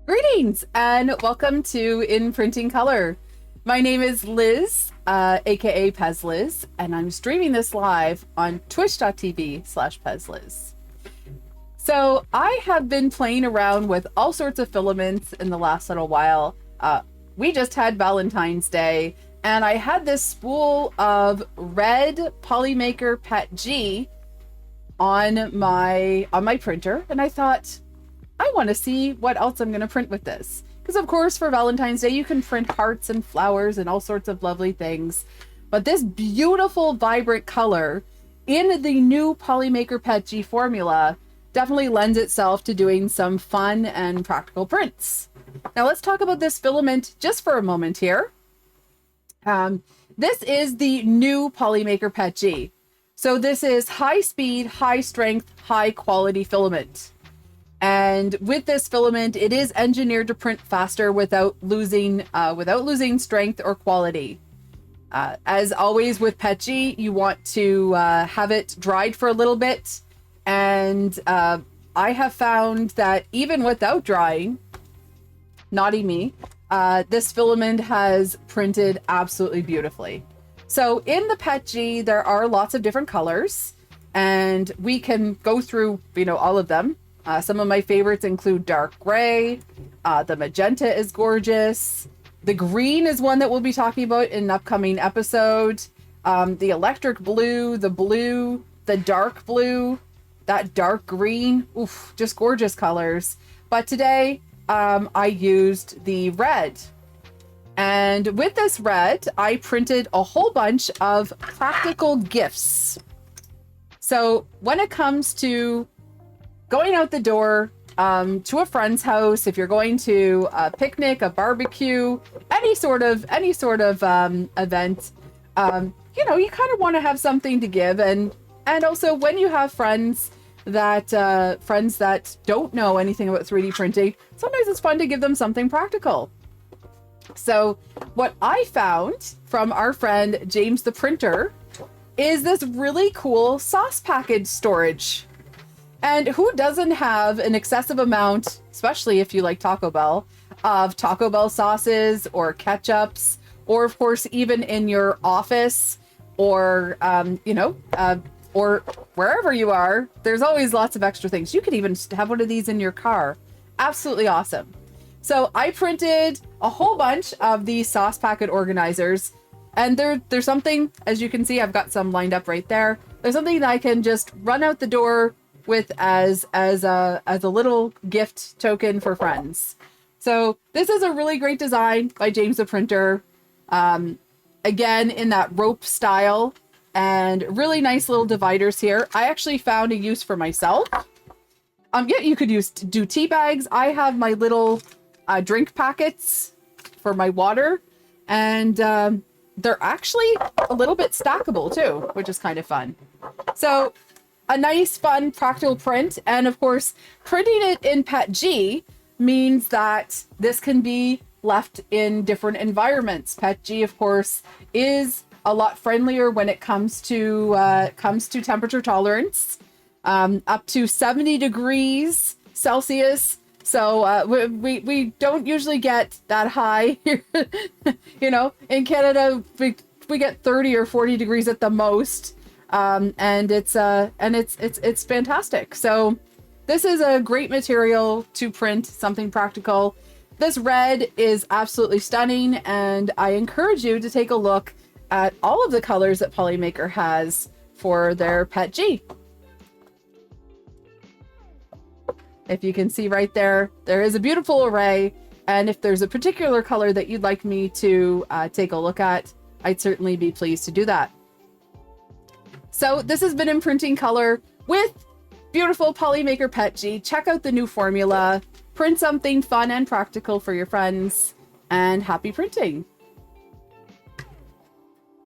Greetings and welcome to In Printing Color. My name is Liz, aka Pezliz, and I'm streaming this live on twitch.tv/pezliz. So I have been playing around with all sorts of filaments in the last little while. We just had Valentine's Day, and I had this spool of red Polymaker PETG on my printer, and I thought, I want to see what else I'm going to print with this. Because of course for Valentine's Day you can print hearts and flowers and all sorts of lovely things. But this beautiful vibrant color in the new Polymaker PETG formula definitely lends itself to doing some fun and practical prints. Now let's talk about this filament just for a moment here. This is the new Polymaker PETG. So this is high speed, high strength, high quality filament. And with this filament, it is engineered to print faster without losing strength or quality. As always with PETG, you want to have it dried for a little bit. And I have found that even without drying, naughty me, this filament has printed absolutely beautifully. So in the PETG, there are lots of different colors, and we can go through, all of them. Some of my favorites include dark gray. The magenta is gorgeous. The green is one that we'll be talking about in an upcoming episode. The electric blue, the dark blue, that dark green. Oof, just gorgeous colors. But today, I used the red. And with this red, I printed a whole bunch of practical gifts. So when it comes to going out the door to a friend's house, if you're going to a picnic, a barbecue, any sort of event, you kind of want to have something to give, and also when you have friends that don't know anything about 3D printing, sometimes it's fun to give them something practical. So what I found from our friend James the Printer is this really cool sauce package storage. And who doesn't have an excessive amount, especially if you like Taco Bell, of Taco Bell sauces or ketchups, or of course, even in your office or, or wherever you are, there's always lots of extra things. You could even have one of these in your car. Absolutely awesome. So I printed a whole bunch of these sauce packet organizers, and there's something, as you can see, I've got some lined up right there. There's something that I can just run out the door with as a little gift token for friends. So this is a really great design by James the Printer. Again, in that rope style, and really nice little dividers here. I actually found a use for myself. Yeah, you could do tea bags. I have my little drink packets for my water, and they're actually a little bit stackable too, which is kind of fun. So a nice, fun, practical print. And of course, printing it in PETG means that this can be left in different environments. PETG, of course, is a lot friendlier when it comes to temperature tolerance, up to 70 degrees Celsius. So we don't usually get that high here. In Canada, we get 30 or 40 degrees at the most. And it's fantastic. So this is a great material to print something practical. This red is absolutely stunning, and I encourage you to take a look at all of the colors that Polymaker has for their PETG. If you can see right there, there is a beautiful array, and if there's a particular color that you'd like me to take a look at, I'd certainly be pleased to do that. So this has been In Printing Color with beautiful Polymaker PETG. Check out the new formula, print something fun and practical for your friends, and happy printing.